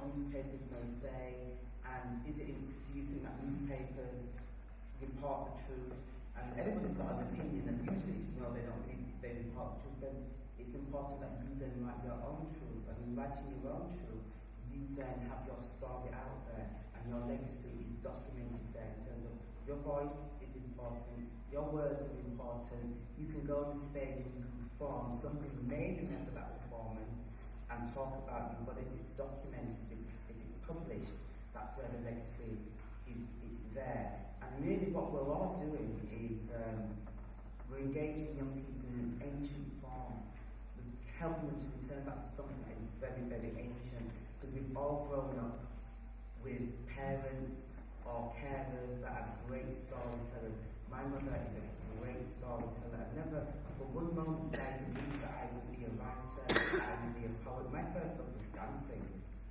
what newspapers may say, and do you think that newspapers report the truth? And everybody's got an opinion, and usually it's no, they don't really, they report the truth. Then it's important that you then write your own truth, and in writing your own truth, you then have your story out there, and your legacy is documented there in terms of your voice is important, your words are important. You can go on the stage and you can perform something, you may remember that performance and talk about you, but if it's documented, if it's published, that's where the legacy is there. And really what we're all doing is we're engaging young people in an ancient form, helping them to return back to something that is very, very ancient, because we've all grown up with parents or carers that are great storytellers. My mother is a great storyteller. I never, for one moment, did I believe that I would be a writer, that I would be a poet. My first love was dancing,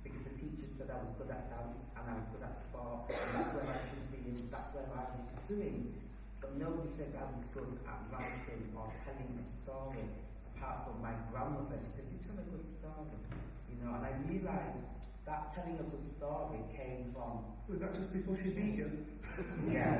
because the teacher said I was good at dance and I was good at sport, and that's where I should be, and that's where I was pursuing. But nobody said I was good at writing or telling a story, apart from my grandmother. She said, "You tell a good story," you know. And I realised that telling a good story came from. Was that just before she beat you? Yeah,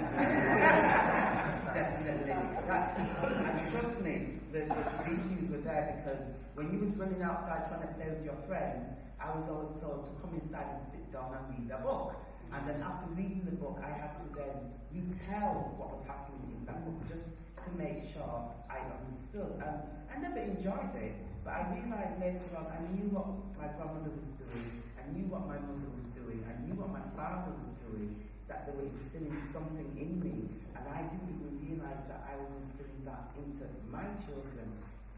definitely. And trust me, the beatings were there, because when you was running outside trying to play with your friends, I was always told to come inside and sit down and read a book. And then after reading the book, I had to then retell what was happening in that book, just to make sure I understood. And I never enjoyed it, but I realised later on I knew what my grandmother was doing, I knew what my mother was doing, I knew what my father was doing, that they were instilling something in me, and I didn't even realise that I was instilling that into my children.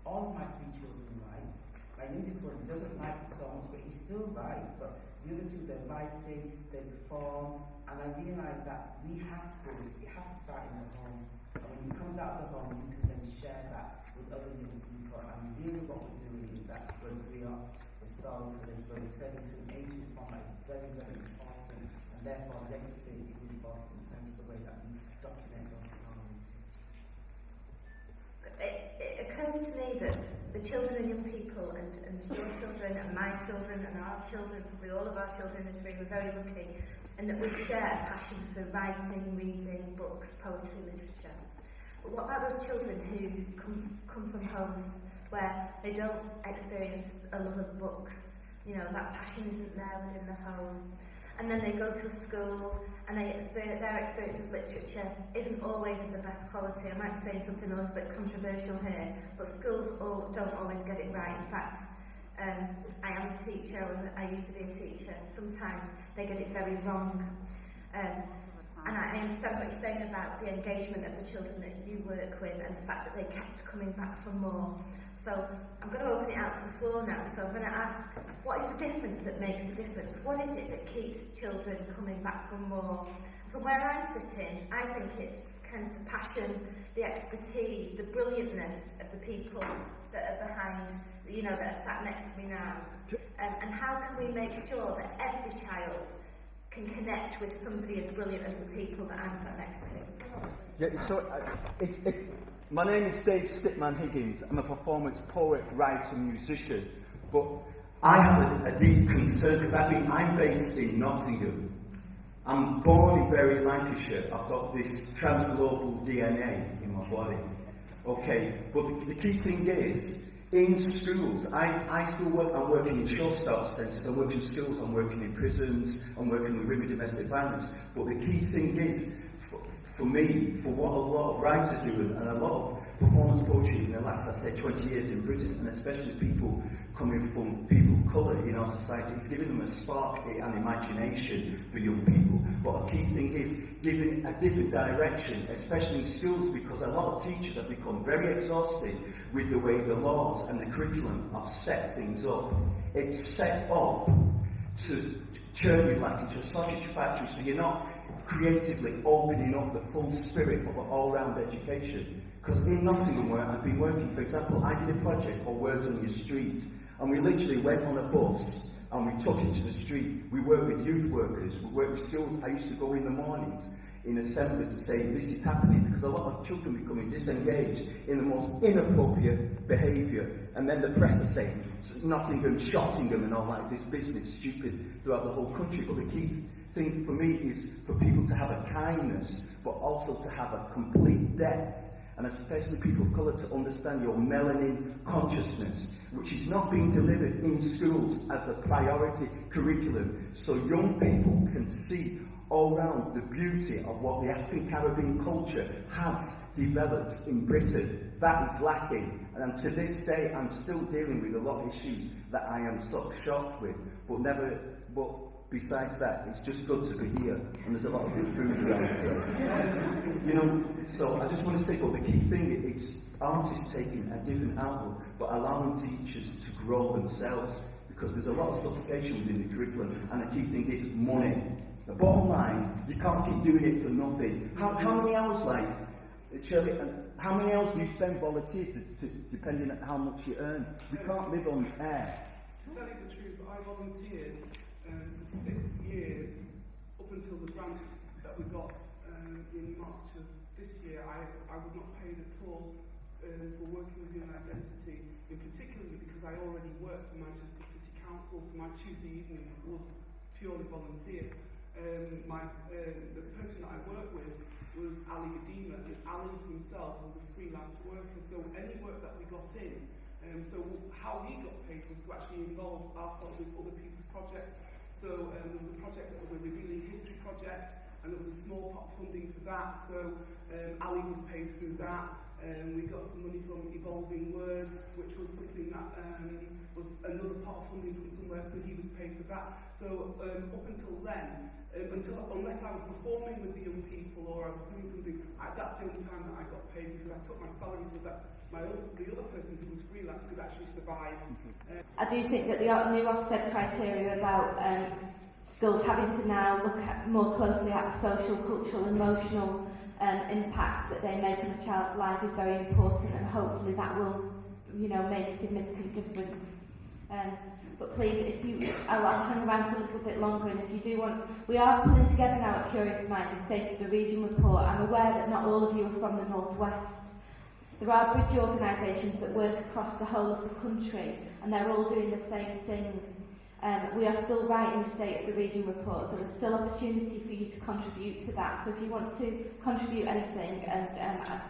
All of my 3 children write. My youngest one doesn't like it so much, but he still writes. But the other 2, they're writing, they perform, and I realised that it has to start in the home. And when he comes out of the home, you can then share that with other young people. And really what we're doing is that we're griots, we're storytellers, we're returning to an ancient form that is very, very important, and therefore legacy is important in terms of the way that we document those stories. It occurs to me that the children and young people, and your children and my children and our children, probably all of our children in this room, are very lucky, and that we share a passion for writing, reading, books, poetry, literature. But what about those children who come from homes where they don't experience a love of books? You know, that passion isn't there within the home. And then they go to a school and their experience of literature isn't always of the best quality. I might be saying something a little bit controversial here, but schools don't always get it right. In fact, I am a teacher, I used to be a teacher. Sometimes they get it very wrong. And I understand what you're saying about the engagement of the children that you work with and the fact that they kept coming back for more. So I'm going to open it out to the floor now. So I'm going to ask, what is the difference that makes the difference? What is it that keeps children coming back for more? From where I'm sitting, I think it's kind of the passion, the expertise, the brilliantness of the people that are behind, you know, that are sat next to me now. And how can we make sure that every child can connect with somebody as brilliant as the people that I'm sat next to? Yeah, so my name is Dave Stipman Higgins. I'm a performance poet, writer, musician. But I have a deep concern, because I'm based in Nottingham. I'm born in Derri, Lancashire. I've got this transglobal DNA in my body. Okay, but the key thing is, in schools, I still work, I'm working in short start centres, I'm working in schools, I'm working in prisons, I'm working with women domestic violence. But the key thing is, for me, for what a lot of writers do, and a lot of performance poetry in the last, 20 years in Britain, and especially people coming from people of colour in our society, it's giving them a spark and imagination for young people. But a key thing is giving a different direction, especially in schools, because a lot of teachers have become very exhausted with the way the laws and the curriculum have set things up. It's set up to churn you like into a sausage factory, so you're not creatively opening up the full spirit of an all-round education. Because in Nottingham, where I've been working, for example, I did a project called Words on Your Street, and we literally went on a bus and we took it to the street. We worked with youth workers, we worked with schools. I used to go in the mornings in assemblies and saying this is happening, because a lot of children becoming disengaged in the most inappropriate behaviour, and then the press are saying Nottingham, Shottingham and all like this business, stupid throughout the whole country. But the key thing for me is for people to have a kindness, but also to have a complete depth, and especially people of colour to understand your melanin consciousness, which is not being delivered in schools as a priority curriculum, so young people can see all round the beauty of what the African Caribbean culture has developed in Britain. That is lacking, and to this day I'm still dealing with a lot of issues that I am sort of shocked with, but besides that, it's just good to be here, and there's a lot of good food around here. You know, so I just want to say, but the key thing, it's artists taking a different outlook, but allowing teachers to grow themselves, because there's a lot of suffocation within the curriculum, and the key thing is money. The bottom line, you can't keep doing it for nothing. How many hours, like, Shirley, how many hours do you spend volunteer depending on how much you earn? You can't live on air. To tell you the truth, I volunteered for 6 years up until the grant that we got in March of this year. I was not paid at all for working with Young Identity, in particularly because I already worked for Manchester City Council, so my Tuesday evenings was purely volunteer. The person that I worked with was Ali Medina, and Ali himself was a freelance worker, so any work that we got in, so how we got paid was to actually involve ourselves with other people's projects. So there was a project that was a Revealing History project, and there was a small pot of funding for that, so Ali was paid through that. We got some money from Evolving Words, which was something that was another pot of funding from somewhere, so he was paid for that. So up until then, unless I was performing with the young people or I was doing something, that's the only time that I got paid, because I took my salary so that the other person who was freelance could actually survive. I do think that the new Ofsted criteria about schools having to now look at more closely at the social, cultural, emotional impact that they make on a child's life is very important, and hopefully that will, make a significant difference. But please, I'll hang around for a little bit longer, and if you do want, we are pulling together now at Curious Minds a State of the Region report. I'm aware that not all of you are from the Northwest. There are bridge organisations that work across the whole of the country, and they're all doing the same thing. We are still writing the State of the Region report, so there's still opportunity for you to contribute to that. So if you want to contribute anything, I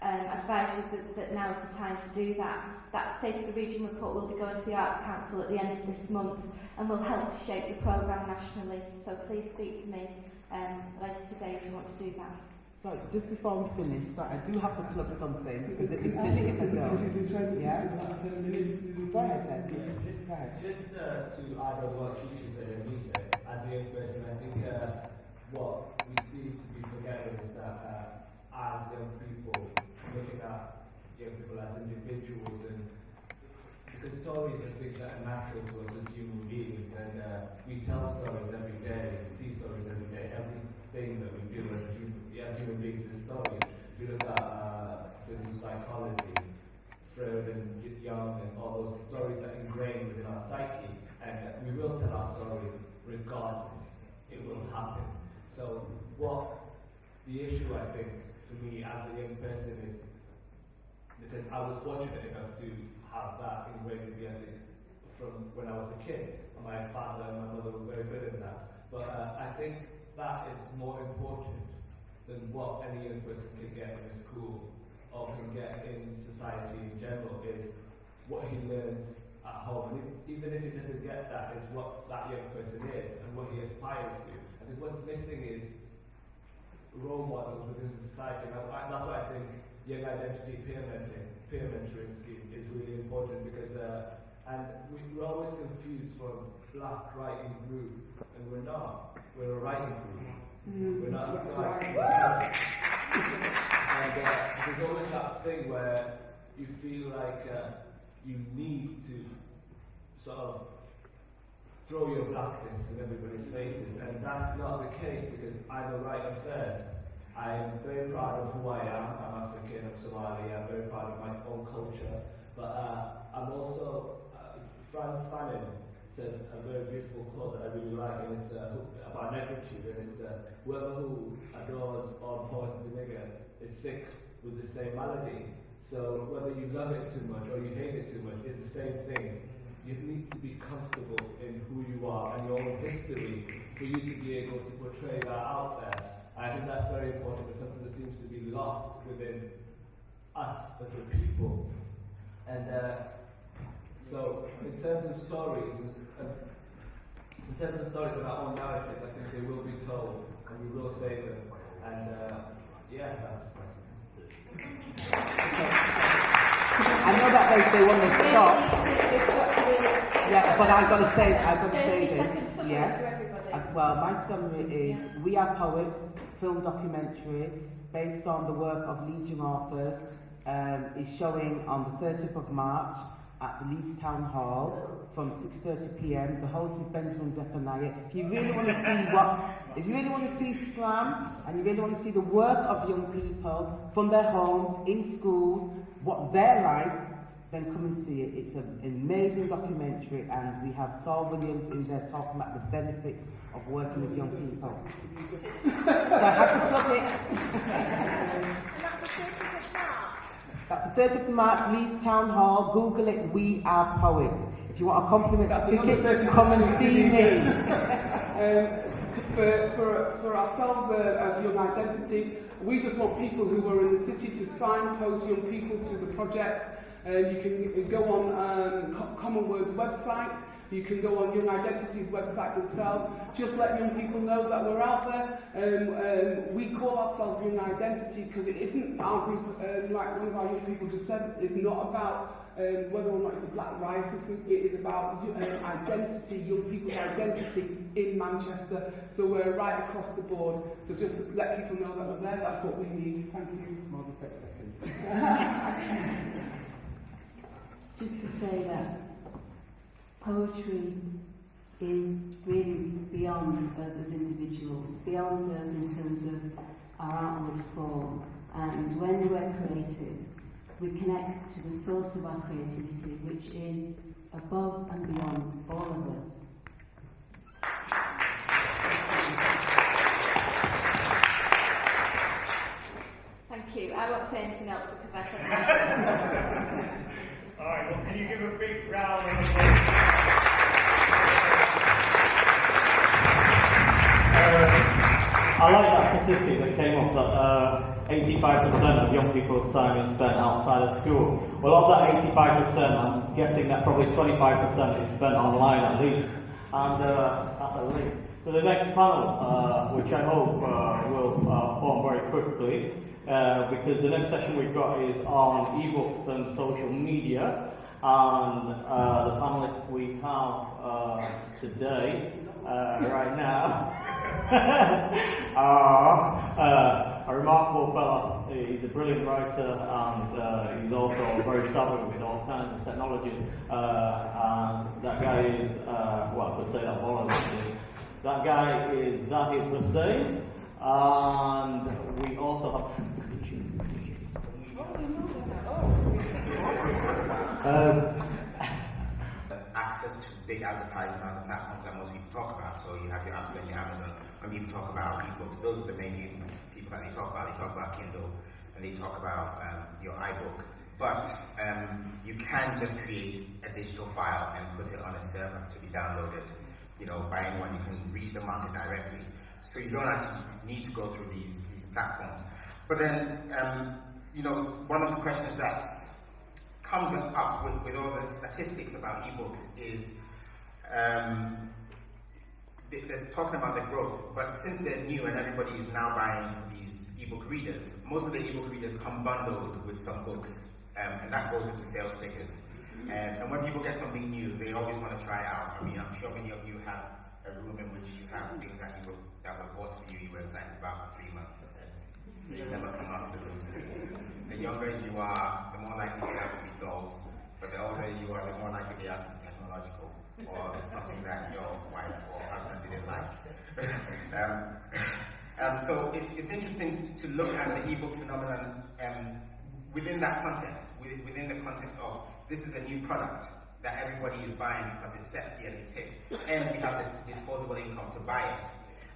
advise you that now is the time to do that. That State of the Region report will be going to the Arts Council at the end of this month, and will help to shape the programme nationally. So please speak to me later today if you want to do that. So, just before we finish, so I do have to plug something, because it is silly if I don't. Yeah? Go ahead, Ed. Just go ahead. Just to add on what she said and me said, as a young person, I think what we seem to be forgetting is that as young people, looking at young people as individuals, and because stories are things that are natural to us as human beings, and we tell stories every day, we see stories every day, everything that we do as human beings is stories. If you look at physical psychology, Freud and Jung and all those stories that are ingrained within our psyche, and we will tell our stories regardless. It will happen. So what the issue, I think, for me as a young person is, because I was fortunate enough to have that ingrained in me from when I was a kid. My father and my mother were very good at that. But I think that is more important than what any young person can get in a school or can get in society in general, is what he learns at home. And even if he doesn't get that, is what that young person is and what he aspires to. I think what's missing is role models within society. And that's why I think Young Identity peer mentoring scheme is really important, because and we're always confused from black writing group, and we're not. We're a writing group. We're not a writing group. And there's always that thing where you feel like you need to sort of throw your blackness in everybody's faces, and that's not the case, because I'm a writer first. I'm very proud of who I am. I'm African, I'm Somali, I'm very proud of my own culture, but I'm also Frantz Fanon says a very beautiful quote that I really like, and it's about negritude, and it's whoever who adores or abhors the nigger is sick with the same malady. So whether you love it too much or you hate it too much, it's the same thing. You need to be comfortable in who you are and your own history for you to be able to portray that out there. I think that's very important. It's something that seems to be lost within us as a people. And so, in terms of stories, of our own narratives, I think they will be told, and we will say them. And yeah, that's. I know that they want to stop. Yeah, but I've got to say this. Yeah. Well, my summary is: We Are Poets film documentary based on the work of Legion authors is showing on the 30th of March at the Leeds Town Hall from 6:30 p.m. The host is Benjamin Zephaniah. If you really want to see slam, and you really want to see the work of young people from their homes, in schools, what they're like, then come and see it. It's an amazing documentary, and we have Saul Williams in there talking about the benefits of working with young people. So I have to plug it. That's the 30th of March, Leeds Town Hall. Google it, We Are Poets. If you want a complimentary ticket, come and see me. For ourselves as Young Identity, we just want people who are in the city to signpost young people to the projects. You can go on Commonwealth's website. You can go on Young Identity's website themselves. Just let young people know that we're out there. We call ourselves Young Identity because it isn't our group, like one of our young people just said, it's not about whether or not it's a black writers group. It is about identity, young people's identity in Manchester. So we're right across the board. So just let people know that we're there. That's what we need. Thank you. More than 30 seconds. Just to say that poetry is really beyond us as individuals, beyond us in terms of our outward form. And when we're creative, we connect to the source of our creativity, which is above and beyond all of us. Thank you. I won't say anything else because I said All right, well, can you give a big round of applause? I like that statistic that came up that 85% of young people's time is spent outside of school. Well, of that 85%, I'm guessing that probably 25% is spent online at least. And that's a link to the next panel, which I hope will form very quickly. Because the next session we've got is on ebooks and social media, and the panelists we have today, right now, are a remarkable fellow. He's a brilliant writer, and he's also very savvy with all kinds of technologies. And that guy is, well, I could say that more than that guy is Zahid Hussain. And we also have access to big advertising on the platforms that most people talk about. So you have your Apple and your Amazon. When people talk about ebooks, those are the main people that they talk about. They talk about Kindle and they talk about your iBook. But you can just create a digital file and put it on a server to be downloaded, by anyone. You can reach the market directly. So you don't actually need to go through these platforms. But then, one of the questions that comes up with all the statistics about ebooks is they're talking about the growth. But since they're new and everybody is now buying these ebook readers, most of the ebook readers come bundled with some books, and that goes into sales figures. And when people get something new, they always want to try it out. I mean, I'm sure many of you have a room in which you have things that were bought for you were excited about for 3 months, and you never come out of the room since. The younger you are, the more likely they are to be dolls, but the older you are, the more likely they are to be technological, or something that your wife or husband didn't like. So it's interesting to look at the ebook phenomenon within that context, within the context of this is a new product that everybody is buying because it's sexy and it's hip, and we have this disposable income to buy it.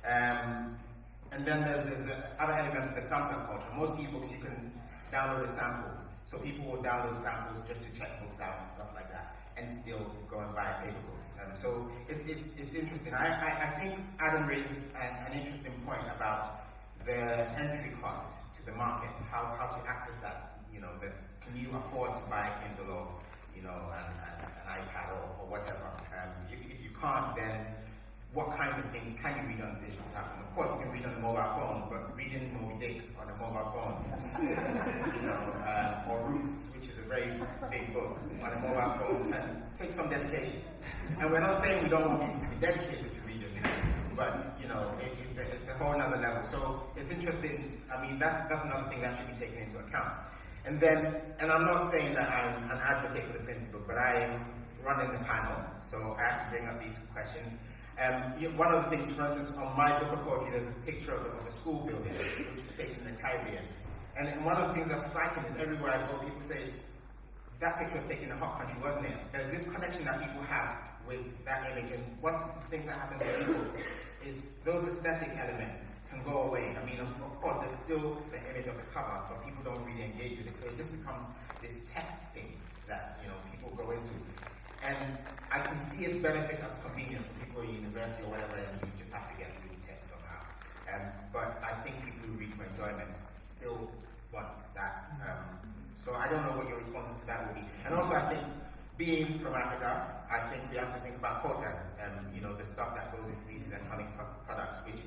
And then there's the other element of the sampler culture. Most ebooks you can download a sample, so people will download samples just to check books out and stuff like that, and still go and buy paper books. So it's interesting. I think Adam raises an interesting point about the entry cost to the market, how to access that. You know, can you afford to buy a Kindle or an iPad or whatever? If you can't, then what kinds of things can you read on the digital platform? Of course, you can read on a mobile phone, but reading Moby Dick on a mobile phone, or Roots, which is a very big book, on a mobile phone can take some dedication. And we're not saying we don't want people to be dedicated to reading, but it's a whole other level. So it's interesting. I mean, that's another thing that should be taken into account. And I'm not saying that I'm an advocate for the printed book, but I am running the panel, so I have to bring up these questions. One of the things, for instance, on my book of poetry, there's a picture of a school building, which is taken in the Caribbean. And one of the things that's striking is everywhere I go, people say, that picture was taken in a hot country, wasn't it? There's this connection that people have with that image. And one of the things that happens in ebooks is those aesthetic elements can go away. I mean, of course, there's still the image of the cover, but people don't really engage with it. So it just becomes this text thing that people go into. And I can see its benefit as convenience for people in university or whatever, and you just have to get through the text somehow. But I think people who read for enjoyment still want that. So I don't know what your responses to that will be. And also, I think, being from Africa, I think we have to think about coltan, the stuff that goes into these electronic products, which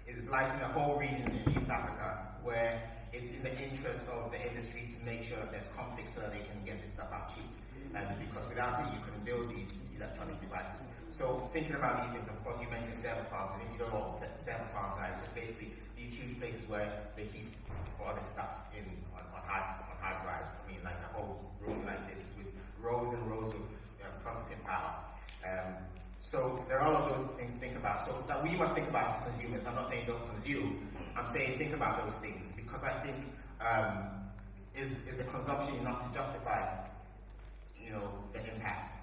is blighting a whole region in East Africa, where it's in the interest of the industries to make sure that there's conflict so that they can get this stuff out cheap. Because without it, you couldn't build these electronic devices. So thinking about these things, of course, you mentioned server farms, and if you don't know what server farms are, it's just basically these huge places where they keep all this stuff on hard drives. I mean, like a whole room like this with rows and rows of processing power. So there are all of those things to think about. So that we must think about as consumers. I'm not saying don't consume. I'm saying think about those things, because I think is the consumption enough to justify the impact.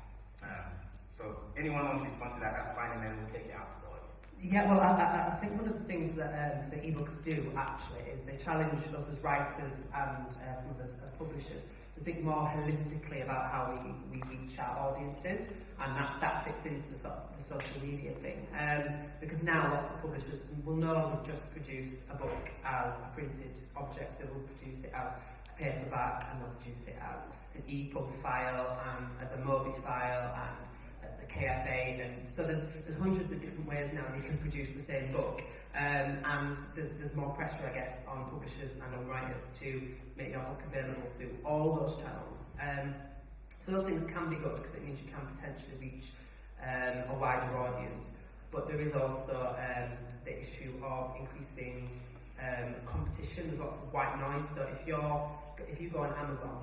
So anyone wants to respond to that, that's fine, and then we'll take it out to the audience. Yeah, well, I think one of the things that the ebooks do actually is they challenge us as writers and some of us as publishers to think more holistically about how we reach our audiences, and that fits into the social media thing. Because now lots of publishers will no longer just produce a book as a printed object; they will produce it as a paperback, and they'll produce it as an EPUB file, and as a MOBI file, and as the KFA, and so there's hundreds of different ways now you can produce the same book, and there's more pressure, I guess, on publishers and on writers to make your book available through all those channels. So those things can be good, because it means you can potentially reach a wider audience, but there is also the issue of increasing competition. There's lots of white noise, so if you go on Amazon,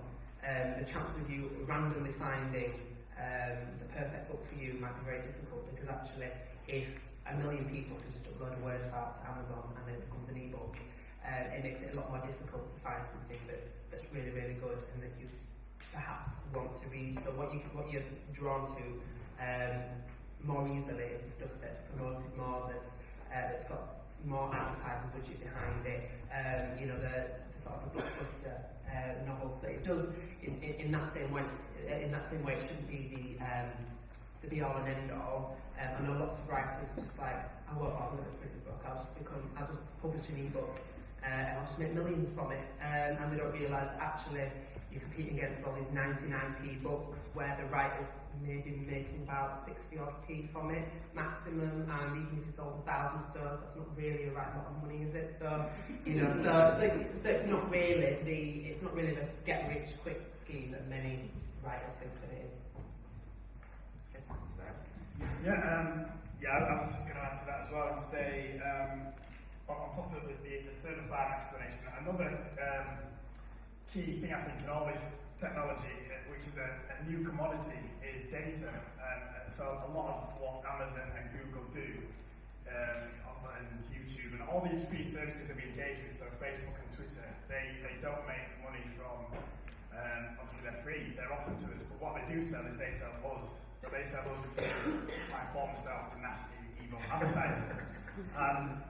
the chance of you randomly finding the perfect book for you might be very difficult, because actually if 1 million people can just upload a Word file to Amazon and then it becomes an ebook, it makes it a lot more difficult to find something that's really, really good and that you perhaps want to read. So what you're drawn to more easily is the stuff that's promoted more, that's got more advertising budget behind it, the sort of the blockbuster novels. So it does, in that same way, it shouldn't be the be all and end all. I know lots of writers are just like, I won't bother with a printed book, I'll just publish an ebook, and I'll just make millions from it, and they don't realise that actually you're competing against all these 99p books where the writers may be making about 60 odd p from it maximum, and even if you sold 1,000 of those, that's not really a right lot of money, is it? So so it's not really the get rich quick scheme that many writers think that it is. I was just going to add to that as well and say, on top of the certified explanation, another key thing I think in all this technology, which is a new commodity, is data. So a lot of what Amazon and Google do, and YouTube and all these free services that we engage with, so Facebook and Twitter, they don't make money from Obviously they're free, they're offered to us, but what they do sell is they sell us. So they sell us to my former self, to nasty, evil advertisers. And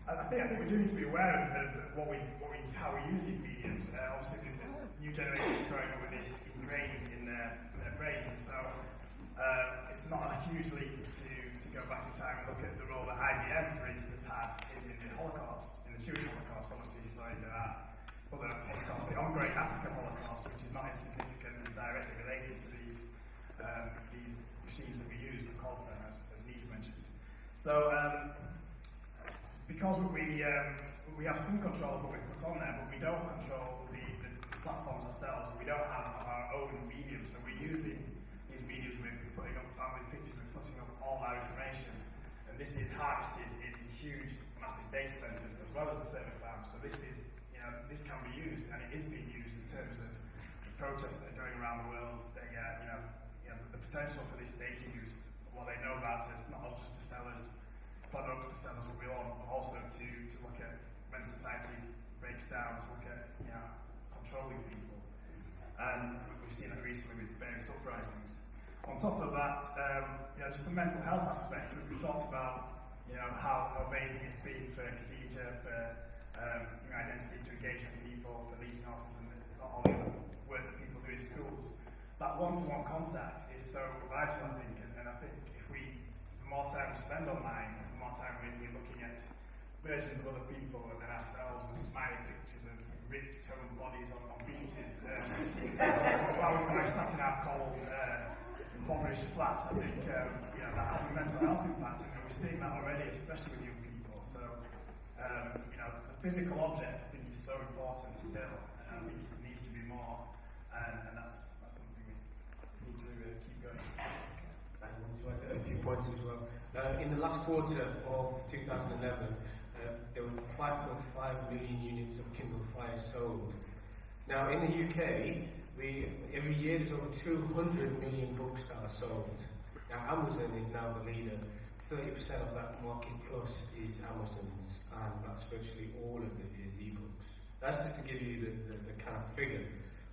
I think we do need to be aware of how we use these mediums. Obviously the new generation is growing up with this ingrained in their brains, and so it's not a huge leap to go back in time and look at the role that IBM, for instance, had in the Holocaust, in the Jewish Holocaust. Obviously, so there are other Holocausts, the ongoing African Holocaust, which is not insignificant and directly related to these machines that we use, the call centre, as Nii's mentioned. So, because we have some control of what we put on there, but we don't control the platforms ourselves. We don't have our own medium, so we're using these mediums. We're putting up family pictures, we're putting up all our information, and this is harvested in huge, massive data centres as well as a server farm. So this is, this can be used, and it is being used in terms of the protests that are going around the world. The potential for this data use, what they know about us, not just to sell us products, to sell us what we want, but also to look at when society breaks down, to look at controlling people. And we've seen that recently with various uprisings. On top of that, just the mental health aspect. We talked about how amazing it's been for Khadijah, for identity to engage with people, for Legion Orphans, and all the other work that people do in schools. That one-to-one contact is so vital, I think, and I think the more time we spend online, the more time we're looking at versions of other people and ourselves, and smiling pictures of ripped, toned bodies on beaches, while we're sat in our cold, impoverished flats. I think that has a mental health impact, and we're seeing that already, especially with young people. So, the physical object, I think, is so important still, and I think it needs to be more, and that's something we need to keep going. I want to add a few points as well. In the last quarter of 2011, there were 5.5 million units of Kindle Fire sold. Now, in the UK, every year there's over 200 million books that are sold. Now, Amazon is now the leader. 30% of that market plus is Amazon's, and that's virtually all of it is ebooks. That's just to give you the kind of figure,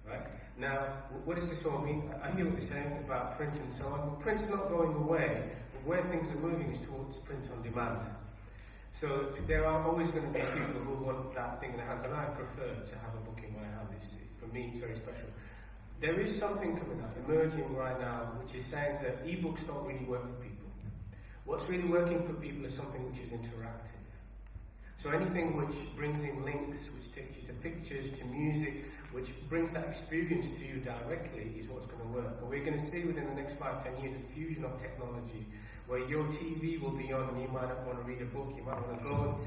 right? Now, what does this all mean? I hear what you're saying about print and so on. Print's not going away, but where things are moving is towards print on demand. So there are always going to be people who want that thing in their hands, and I prefer to have a book in my hand. For me, it's very special. There is something coming up, emerging right now, which is saying that ebooks don't really work for people. What's really working for people is something which is interactive. So anything which brings in links, which takes you to pictures, to music, which brings that experience to you directly is what's going to work. And we're going to see within the next 5-10 years a fusion of technology where your TV will be on and you might not want to read a book, you might want to go and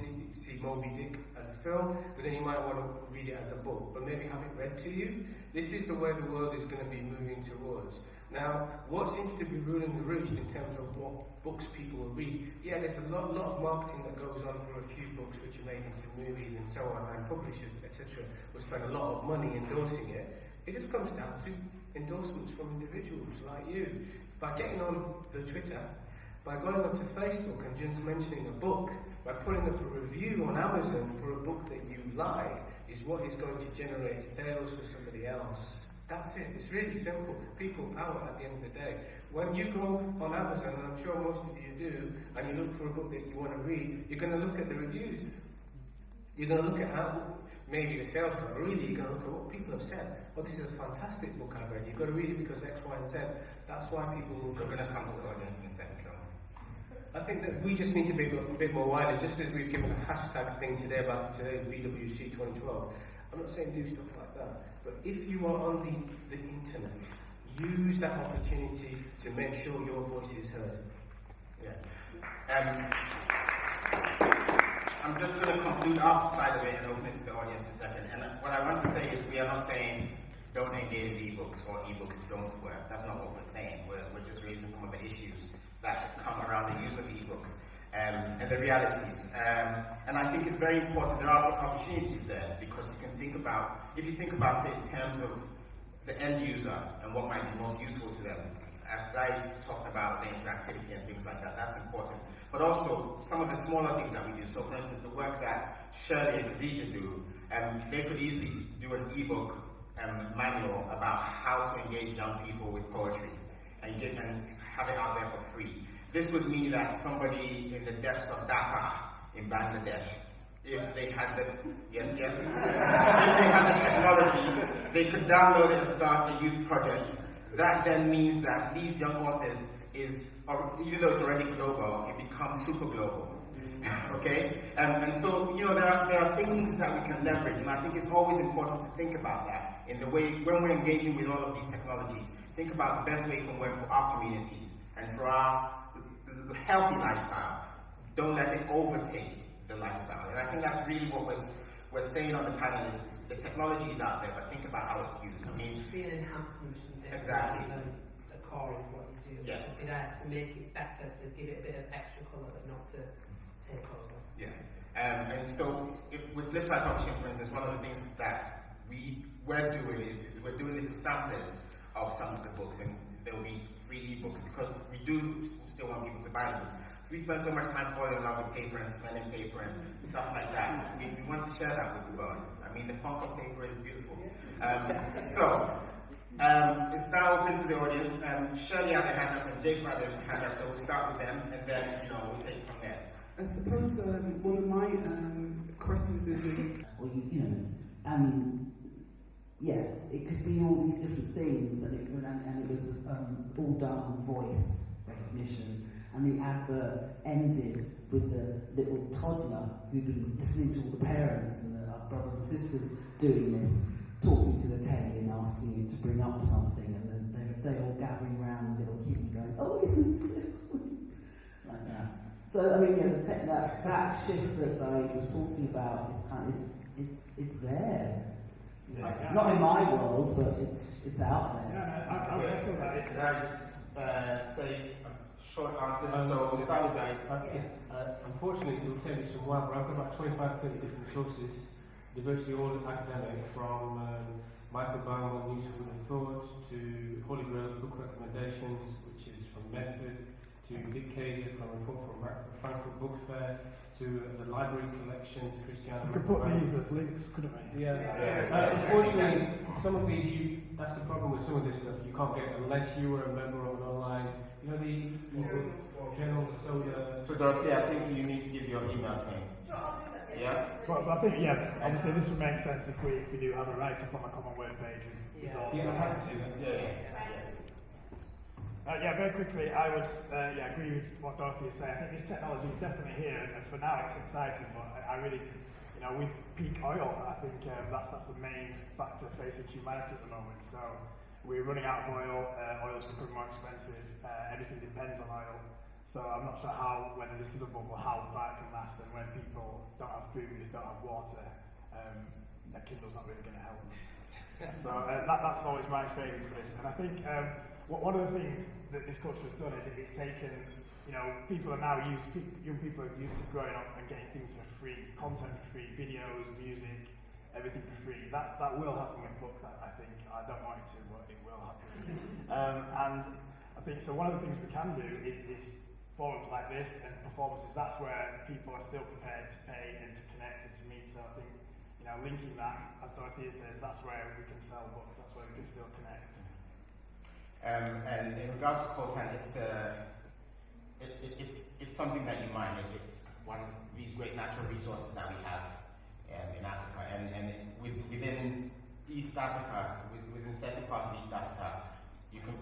see Moby Dick as a film, but then you might want to read it as a book, but maybe have it read to you. This is the way the world is going to be moving towards. Now, what seems to be ruling the roost in terms of what books people will read? Yeah, there's a lot of marketing that goes on for a few books which are made into movies and so on, and publishers, etc., will spend a lot of money endorsing it. It just comes down to endorsements from individuals like you. By getting on the Twitter, by going onto Facebook and just mentioning a book, by putting up a review on Amazon for a book that you like, is what is going to generate sales for somebody else. That's it. It's really simple. People power at the end of the day. When you go on Amazon, and I'm sure most of you do, and you look for a book that you want to read, you're going to look at the reviews. You're going to look at how maybe the sales are, really you're going to look at what people have said. Well, this is a fantastic book I've read. You've got to read it because X, Y, and Z. That's why people will go. We're going to come to the audience in a second. I think that we just need to be a bit more wider, just as we've given a hashtag thing today about today's BWC 2012. I'm not saying do stuff like that, but if you are on the internet, use that opportunity to make sure your voice is heard. Yeah. I'm just going to conclude our side of it and open it to the audience in a second. And what I want to say is we are not saying don't engage with ebooks or ebooks don't work. That's not what we're saying. We're just raising some of the issues that come around the use of ebooks and the realities. And I think it's very important. There are opportunities there because you can think about, if you think about it in terms of the end user and what might be most useful to them. As Zahid's talking about the interactivity and things like that, that's important. But also some of the smaller things that we do. So for instance, the work that Shirley and Khadijah do, they could easily do an ebook manual about how to engage young people with poetry and have it out there for free. This would mean that somebody in the depths of Dhaka in Bangladesh, if they had the if they had the technology, they could download it and start a youth project. That then means that these young authors even though it's already global, it becomes super global. Okay? And so, there are things that we can leverage, and I think it's always important to think about that in the way, when we're engaging with all of these technologies, think about the best way it can work for our communities and for our healthy lifestyle. Don't let it overtake the lifestyle. And I think that's really what we're saying on the panel is the technology is out there, but think about how it's used. I mean, it should be an enhancement, shouldn't it? Exactly. A core of what you do. Yeah. It should be there to make it better, to give it a bit of extra colour, but not to take over. Yeah. And so, if with flip type publishing, for instance, one of the things that we're doing is we're doing little samplers of some of the books, and there will be free ebooks because we do still want people to buy the books. So we spend so much time falling in love with paper and smelling paper and stuff like that. We want to share that with the world. I mean, the funk of paper is beautiful. It's now open to the audience. Shirley had a hand up and Jake had a hand up, so we'll start with them and then we'll take it from there. I suppose one of my questions is yeah, it could be all these different things, and it was all done on voice recognition, and the advert ended with the little toddler who'd been listening to all the parents and our brothers and sisters doing this, talking to the telly and asking him to bring up something, and then they all gathering around the little kitty going, "Oh, isn't this sweet?" like that. So I mean, that shift that I was talking about it's there. Yeah. Not in my world, but it's out there. Yeah, can I just say short answers? So we'll start with Zahid. Unfortunately, it will take me some while, but I've got about 25-30 different sources. They're virtually all academic, from Michael Bauman, New School of Thought, to Holy Grail book recommendations, which is from Medford, to Dick Kaiser from a report from Frankfurt Book Fair, to the library collections, Christiana. We could put these as links, couldn't we? Yeah. Unfortunately, some of these, that's the problem with some of this stuff, you can't get unless you were a member of an online, the General Soda. So Dorothy, I think you need to give your email chain. Yeah? But I think, obviously this would make sense if we do have a write-up on the Common Word page. Very quickly, I would agree with what Dorothy is saying. I think this technology is definitely here, and for now it's exciting, but I really, with peak oil, I think that's the main factor facing humanity at the moment. So we're running out of oil, oil's becoming more expensive, everything depends on oil. So I'm not sure whether this is a bubble, how that can last, and when people don't have food, don't have water, a Kindle's not really going to help them. So that's always my favourite for this. And I think one of the things that this culture has done is it's taken, people are now young people are used to growing up and getting things for free, content for free, videos, music, everything for free. That will happen with books, I think. I don't want it to, but it will happen. And I think, so one of the things we can do is forums like this and performances. That's where people are still prepared to pay and to connect and to meet. So I think, linking that, as Dorothea says, that's where we can sell books, that's where we can still connect. And in regards to content, it's something that you mine. It's one of these great natural resources that we have in Africa, and within East Africa, within certain parts of East Africa, you can.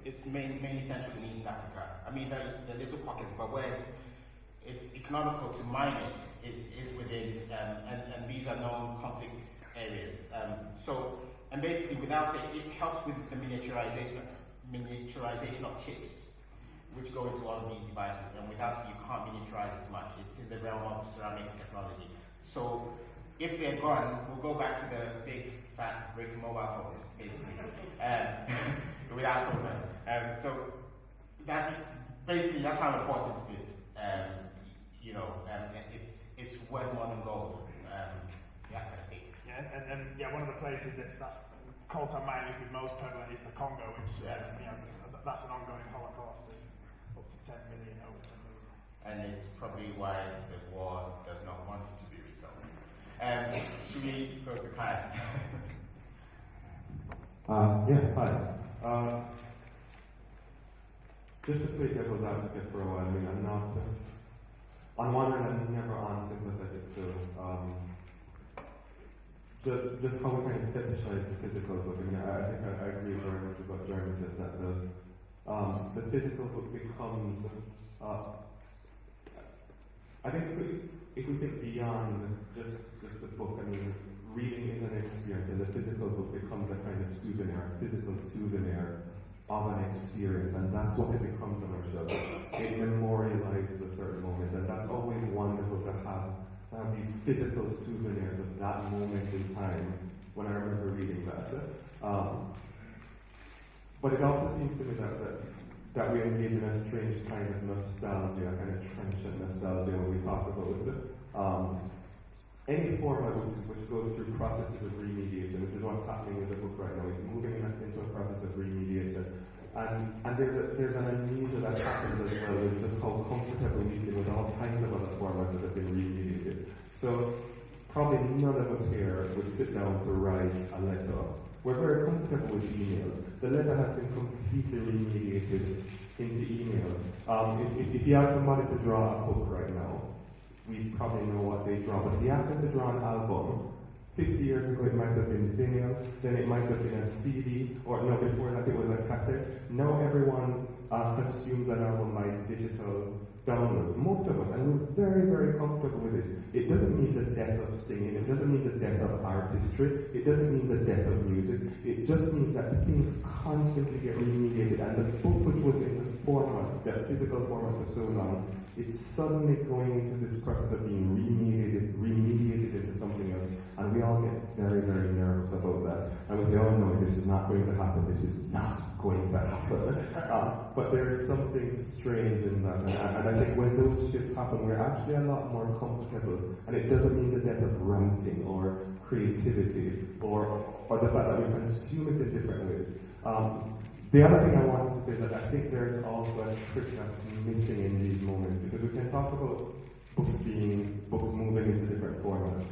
It's mainly central in East Africa. I mean, there are little pockets, but where it's economical to mine it is within, and these are known conflict areas. And basically, without it, it helps with the miniaturization of chips, which go into all of these devices. And without it, you can't miniaturize as much. It's in the realm of ceramic technology. So if they're gone, we'll go back to the big, fat, brick mobile phones, basically, without content. So that's how important it is. It's worth more than gold. One of the places that's coltan mining is most prevalent is the Congo, which that's an ongoing holocaust of up to 10 million, over 10 million. And it's probably why the war does not want to be resolved. Should we go to Kai? Hi. Just to play devil's advocate for a while, I mean, I'm not, on one hand, I'm never unsympathetic to just how we kind of fetishize the physical book. I mean, I think I agree very much with what Jeremy says, that the physical book becomes, I think if we think beyond just the book, I mean, reading is an experience, and the physical book becomes a kind of souvenir, a physical souvenir of an experience, and that's what it becomes on our shelves. It memorializes a certain moment, and that's always wonderful to have these physical souvenirs of that moment in time when I remember reading that. But it also seems to me that we engage in a strange kind of nostalgia, a kind of trenchant nostalgia when we talk about any format which goes through processes of remediation, which is what's happening with the book right now. It's moving into a process of remediation. And there's an amnesia that happens as well with just how comfortable we feel with all kinds of other formats that have been remediated. So probably none of us here would sit down to write a letter. We're very comfortable with emails. The letter has been completely remediated into emails. If you ask somebody to draw a book right now, we probably know what they draw. But if you ask them to draw an album, 50 years ago it might have been vinyl, then it might have been a CD, or no, before that it was a cassette. Now everyone consumes an album by digital downloads, most of us, and we're very, very comfortable with this. It doesn't mean the death of singing, it doesn't mean the death of artistry, it doesn't mean the death of music, it just means that things constantly get remediated, and the book which was in the format, that physical format for so long, it's suddenly going into this process of being remediated into something else, and we all get very, very nervous about that. And we say, oh no, this is not going to happen, this is not going to happen. But there's something strange in that, and I think when those shifts happen, we're actually a lot more comfortable, and it doesn't mean the death of writing or creativity or the fact that we consume it in different ways. The other thing I wanted to say is that I think there's also a trick that's missing in these moments, because we can talk about books moving into different formats.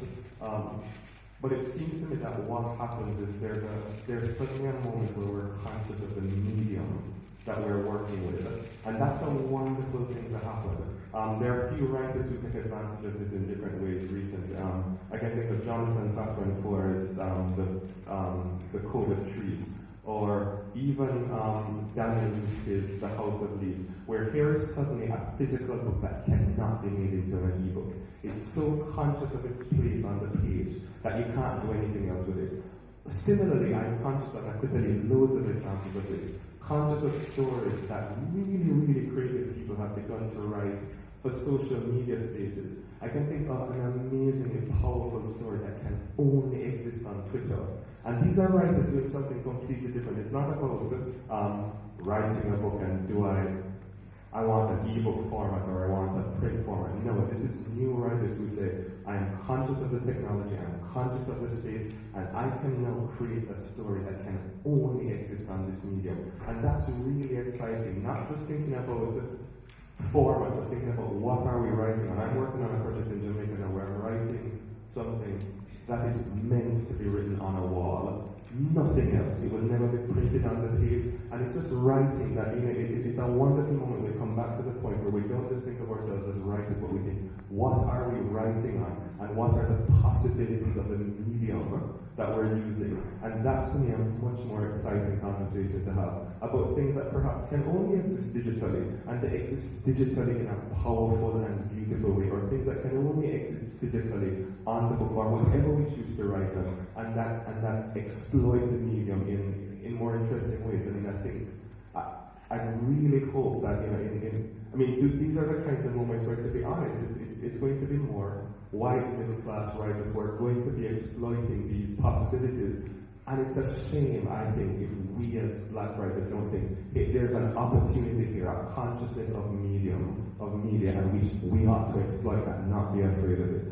But it seems to me that what happens is there's suddenly a moment where we're conscious of the medium that we're working with, and that's a wonderful thing to happen. There are a few writers who take advantage of this in different ways recently. I can think of Jonathan Safran Foer's The Code of Trees, or even Daniel Lewis's The House of Leaves, where here is suddenly a physical book that cannot be made into an ebook. It's so conscious of its place on the page that you can't do anything else with it. Similarly, I'm conscious that I could tell you loads of examples of this. Conscious of stories that really, really creative people have begun to write for social media spaces. I can think of an amazingly powerful story that can only exist on Twitter. And these are writers doing something completely different. It's not about writing a book and I want an ebook format or I want a print format. No, this is new writers who say, I'm conscious of the technology, I'm conscious of the space, and I can now create a story that can only exist on this medium. And that's really exciting, not just thinking about formats, but thinking about what are we writing. And I'm working on a project in Jamaica now where I'm writing something that is meant to be written on a wall. Nothing else. It will never be printed on the page. And it's just writing that, it's a wonderful moment. We come back to the point where we don't just think of ourselves as writers, but we think, what are we writing on? And what are the possibilities of the medium that we're using? And that's, to me, a much more exciting conversation to have about things that perhaps can only exist digitally, and they exist digitally in a powerful and beautiful way, or things that can only exist physically on the book or whatever we choose to write on, and that exploit the medium in more interesting ways. I mean, I really hope that, these are the kinds of moments where, to be honest, it's going to be more white middle class writers who are going to be exploiting these possibilities. And it's a shame, I think, if we as black writers don't think, hey, there's an opportunity here, a consciousness of media, and we ought to exploit that, not be afraid of it.